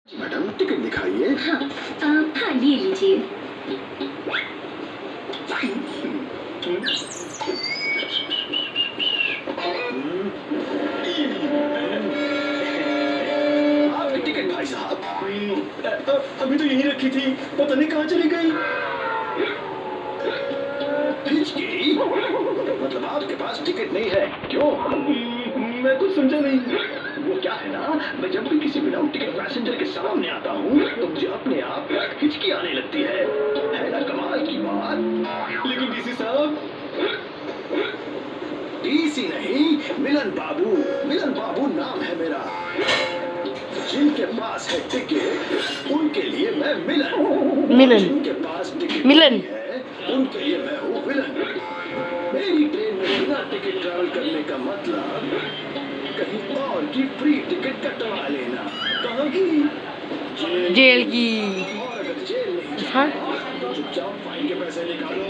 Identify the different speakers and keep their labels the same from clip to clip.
Speaker 1: Madam ticket दिखाइए।
Speaker 2: हाँ ये लीजिए।
Speaker 1: आपकी टिकट भाई साहब। अभी तो यहीं रखी थी, पता नहीं कहाँ चली गई। हिचकी? मतलब आपके पास टिकट नहीं है? क्यों? मैं कुछ समझा नहीं। वो क्या है ना, मैं जब भी किसी विदाउट टिकट पैसेंजर के सामने आता हूँ तो मुझे अपने आप हिचकी आने लगती है ना कमाल की बात। लेकिन डीसी साहब, डीसी नहीं, मिलन बाबू नाम है मेरा। जिनके पास है टिकट उनके लिए मैं मिलन, जिनके पास टिकट नहीं है उनके लिए मैं हूँ विलन। मेरी ट्रेन में बिना टिकट ट्रैवल करने का मतलब कहीं और की फ्री टिकट कटवा लेना। कहाँ की?
Speaker 3: जेल की।
Speaker 1: और अगर जेल नहीं जाना तो चुपचाप फाइन के पैसे निकालो।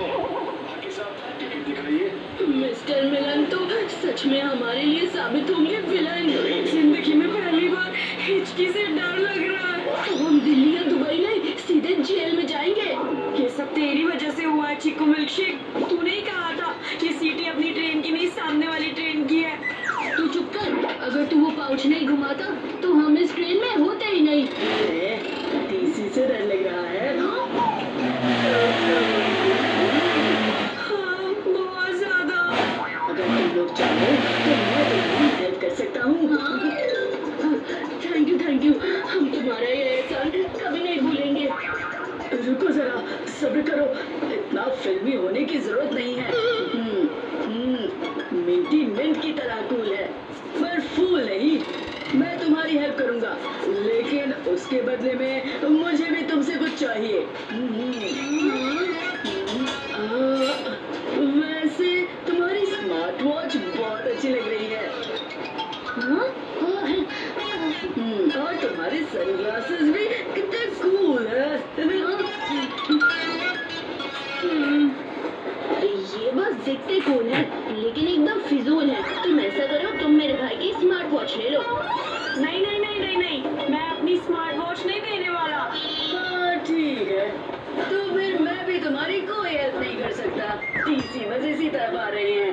Speaker 1: बाकी सब टिकट दिखाइए।
Speaker 2: मिस्टर मिलन तो सच में हमारे लिए साबित होंगे विलन। जिंदगी में पहली बार हिचकी से डर लग रहा है। तो हम दिल्ली या दुबई नहीं, सीधे जेल में जाएंगे। ये सब तेरी वजह से हुआ है चीकू मिल्कशेक। तूने ही कहा था ये सीटी अपनी ट्रेन की नहीं, सामने वाली ट्रेन की है। तू चुप कर। अगर तू वो पाउच नहीं घुमाता तो हम इस ट्रेन में होते ही नहीं। टीसी से डर लग रहा है। बहुत ज्यादा। अगर तुम लोग चाहो तो मैं तुम्हारी हेल्प कर सकता हूँ। Thank you. हम तुम्हारा ये एहसान कभी नहीं भूलेंगे। रुको जरा, सब्र करो। इतना फिल्मी होने की जरूरत नहीं है। मिंटी मिंट की तरह कूल है, पर फूल नहीं। मैं तुम्हारी हेल्प करूंगा, लेकिन उसके बदले में मुझे भी तुमसे कुछ चाहिए। वैसे तुम्हारी स्मार्ट वॉच बहुत अच्छी लग रही है। और तुम्हारे सनग्लासेस भी कितने कूल है। ये बस दिखते कूल है, लेकिन एकदम फिजूल है। तुम ऐसा करो, तुम मेरे भाई की स्मार्ट वॉच ले लो। नहीं, मैं अपनी स्मार्ट वॉच नहीं देने वाला। हाँ ठीक है, तो फिर मैं भी तुम्हारी कोई हेल्प नहीं कर सकता। टीसी बस इसी तरफ आ रहे हैं।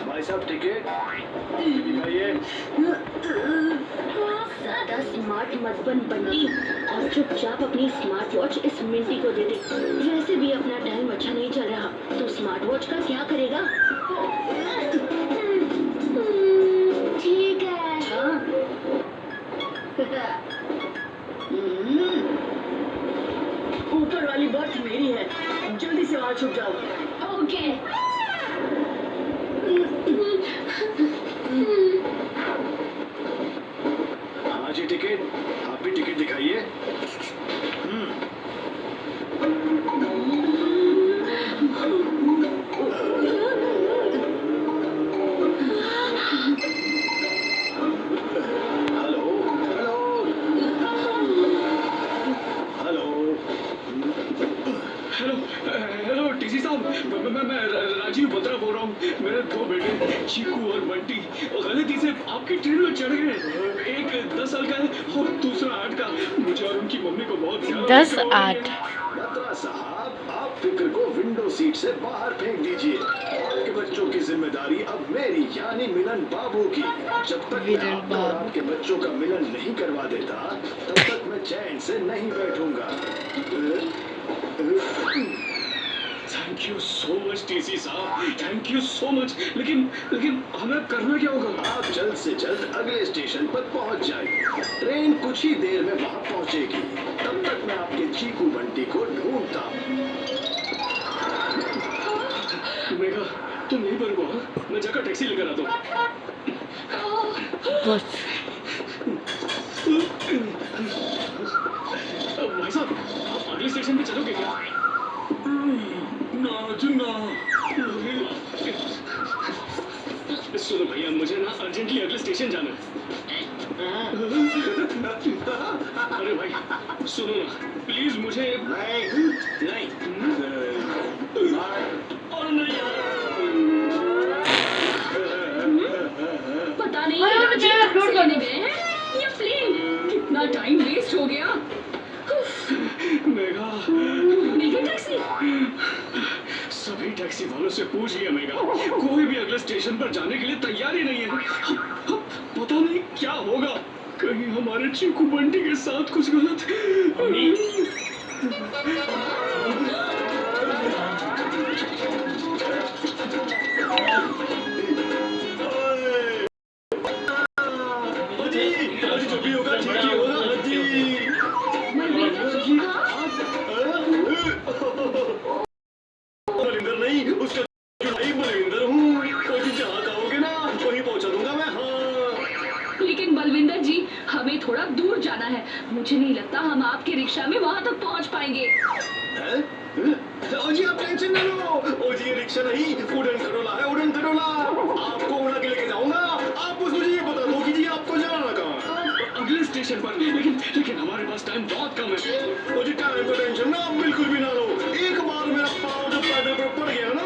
Speaker 1: भाई साहब टिकट दिखाइए।
Speaker 2: ज्यादा स्मार्ट मत बन बंटी, और चुपचाप अपनी स्मार्ट वॉच इस मिंटी को दे दे। वैसे भी अपना टाइम अच्छा नहीं चल रहा, तो स्मार्ट वॉच का क्या करेगा? ठीक है। हाँ। ऊपर वाली बर्थ मेरी है, जल्दी से वहाँ छुप जाओ। ओके।
Speaker 1: हाँ जी टिकट, आप भी टिकट दिखाइए।
Speaker 4: हेलो टीसी साहब, मैं राजीव बत्रा बोल रहा हूँ। मेरे दो बेटे चीकू और बंटी गलती से आपकी ट्रेन में चढ़ गए। एक 10 साल का है और दूसरा 8 का। मुझे और उनकी मम्मी को बहुत
Speaker 3: 10-8।
Speaker 1: बत्रा साहब, आप फिक्र को विंडो सीट से बाहर फेंक दीजिए। आपके बच्चों की जिम्मेदारी अब मेरी यानी मिलन बाबू की। जब तक मैं आपको और आपके बच्चों का मिलन नहीं करवा देता तब तक मैं चैन से नहीं बैठूंगा।
Speaker 4: Thank you so much TC साहब, थैंक यू सो मच। लेकिन हमें करना क्या होगा?
Speaker 1: आप जल्द से जल्द अगले स्टेशन पर पहुंच जाइए। ट्रेन कुछ ही देर में वहां पहुंचेगी। तब तक मैं आपके चीकू बंटी को ढूंढता हूँ।
Speaker 4: मेघा, तुम यहीं पर रुको, मैं जाकर टैक्सी लेकर आता हूँ।
Speaker 3: बस
Speaker 4: भाई साहब, आप अगले स्टेशन पे चलोगे क्या? सुनो भैया, मुझे ना अर्जेंटली अगले स्टेशन जाना है। अरे भाई सुनो ना, प्लीज मुझे। नहीं और नहीं।
Speaker 2: पता नहीं ये राजीव कहाँ से लेने गए हैं। ये प्लेन टाइम वेस्ट हो गया।
Speaker 4: मेघा,
Speaker 2: मिल गई टैक्सी?
Speaker 4: सभी टैक्सी वालों से पूछ लिया मेघा, कोई भी अगले स्टेशन पर जाने के लिए तैयार ही नहीं है। पता नहीं क्या होगा, कहीं हमारे चीकू बंटी के साथ कुछ गलत।
Speaker 1: जो भी होगा ठीक ही होगा। मलिंदर नहीं, उसका जुड़ाई मलिंदर हूँ। कोई जहाँ कहोगे ना वहीं पहुँचा दूंगा मैं। हाँ,
Speaker 2: लेकिन बलविंदर जी, हमें थोड़ा दूर जाना है। मुझे नहीं लगता हम आपके रिक्शा में वहाँ तक पहुँच पाएंगे।
Speaker 1: ओ जी आप टेंशन न लो। ओ जी ये रिक्शा नहीं, उड़न खटोला है, उड़न खटोला। आपको उड़ा के लेके जाऊंगा। आप बस मुझे ये बता दो कि जी आपको जाना कहाँ?
Speaker 4: अगले स्टेशन पर। लेकिन हमारे पास टाइम बहुत कम है।
Speaker 1: ओ जी टाइम का टेंशन ना आप बिल्कुल भी ना लो। एक बार मेरा पाँव जब पैडल पर पड़ गया ना,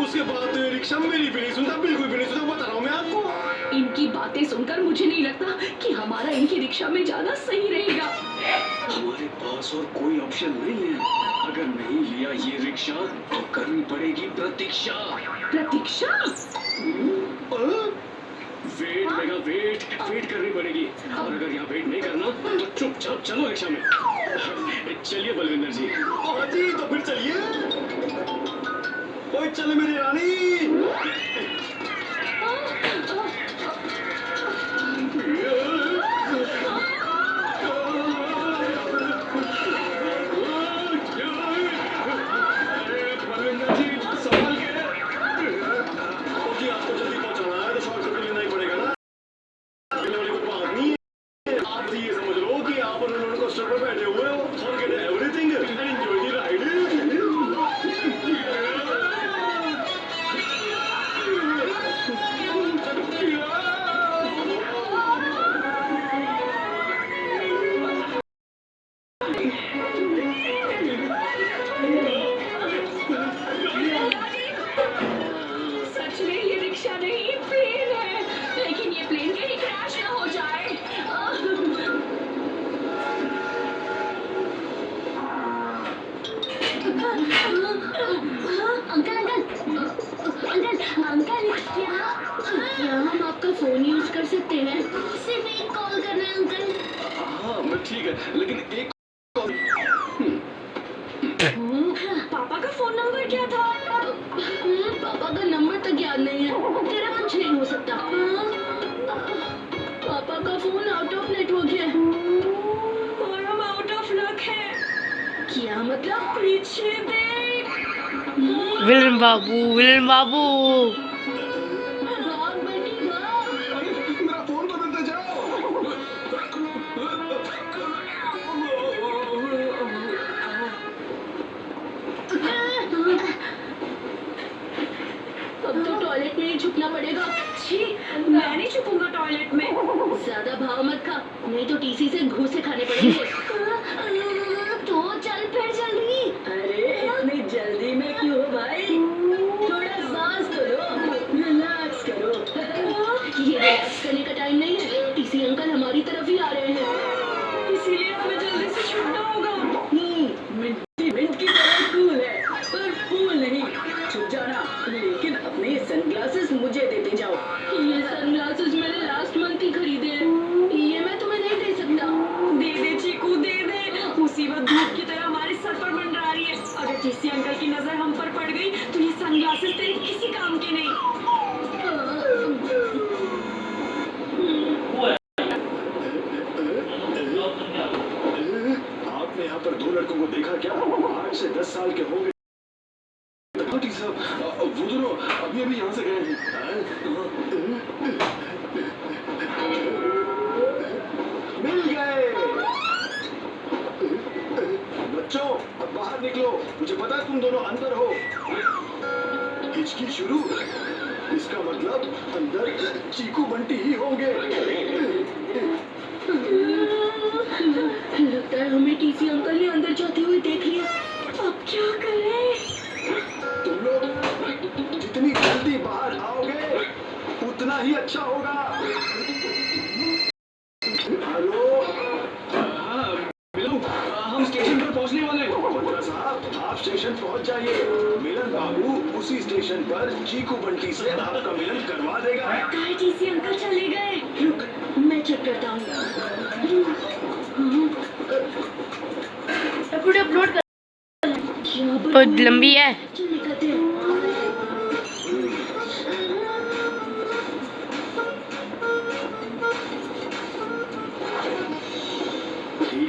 Speaker 1: उसके बाद रिक्शा मेरी भी नहीं सुनता, बिल्कुल भी नहीं सुनता। बता रहा हूँ मैं आपको।
Speaker 2: इनकी बातें सुनकर मुझे नहीं लगता कि हमारा इनकी रिक्शा में जाना सही रहेगा।
Speaker 4: हमारे पास और कोई ऑप्शन नहीं है। अगर नहीं लिया ये रिक्शा तो करनी पड़ेगी प्रतीक्षा।
Speaker 2: प्रतीक्षा?
Speaker 4: वेट मेगा, वेट करनी पड़ेगी। और अगर यहाँ वेट नहीं करना तो चुपचाप चलो रिक्शा में। चलिए बलविंदर जी।
Speaker 1: हाँ जी तो फिर चलिए। ओए चल मेरी रानी।
Speaker 4: बलविंदर जी संभाल के।
Speaker 1: जी आपको जल्दी पहुंचाना है तो शॉर्टकट लेना ही पड़ेगा ना। वाली कोई बात नहीं है। आप ये समझ लो कि आप रोलर कोस्टर पर बैठे हुए हो। Forget everything and enjoy the ride.
Speaker 2: सच में ये रिक्शा नहीं प्लेन है। लेकिन ये प्लेन कहीं क्रैश ना हो जाए। अंकल क्या हम आपका फोन यूज कर सकते हैं? सिर्फ एक कॉल करना है अंकल।
Speaker 1: हाँ मैं ठीक है, लेकिन एक
Speaker 2: पापा का फोन नंबर क्या था? पापा का नंबर तक याद नहीं है। तेरा कुछ नहीं हो सकता। पापा का फोन आउट ऑफ नेटवर्क है और हम आउट ऑफ लक है। क्या मतलब? पीछे देख।
Speaker 3: विलन बाबू, विलन बाबू।
Speaker 2: भाग बंटी भाग।
Speaker 1: मेरा फोन बदलते जाओ।
Speaker 2: अब तो टॉयलेट में ही छुपना पड़ेगा। छी, मैं नहीं छुपूंगा टॉयलेट में। ज्यादा भाव मत खा, नहीं तो टीसी से घूसे खाने पड़ेंगे। तो चल फिर जल्दी। अरे इतनी जल्दी में क्यों भाई? थोड़ा सांस तो लो, रिलैक्स करो। ये रिलैक्स करने का टाइम नहीं है। टीसी अंकल हमारी तरफ ही आ रहे हैं, इसीलिए हमें जल्दी से छूटना होगा। मिंट की तरह कूल है पर फूल नहीं। छुप जाना, लेकिन अपने सनग्लासेस मुझे देते जाओ। ये सनग्लासेस मैंने लास्ट मंथ ही खरीदे हैं। ये मैं तुम्हें नहीं दे सकता। दे दे चीकू, दे दे। मुसीबत धूप की तरह हमारे सर पर मंडरा रही है। अगर टीसी अंकल की नजर हम पर पड़ गई तो ये सनग्लासेस तेरे किसी काम के नहीं।
Speaker 1: आपने यहाँ पर दो लड़कों को देखा क्या? 8 से 10 साल के होंगे। वो दोनों अभी अभी यहाँ से गए हैं। मिल गए। बच्चों अब बाहर निकलो, मुझे पता है तुम दोनों अंदर हो। हिचकी शुरू, इसका मतलब अंदर चीकू बंटी ही होंगे।
Speaker 2: लगता है हमें टीसी अंकल ने अंदर जाते हुए देख लिया। अब क्या करें?
Speaker 1: तुम लोग जितनी जल्दी बाहर आओगे उतना ही अच्छा होगा। हेलो आप स्टेशन पहुंच जाइए। मिलन बाबू उसी स्टेशन पर चीकू बंटी से आपका मिलन करवा देगा।
Speaker 2: कहाँ टीसी अंकल चले गए? रुक, मैं चेक करता हूँ।
Speaker 3: बहुत लंबी है।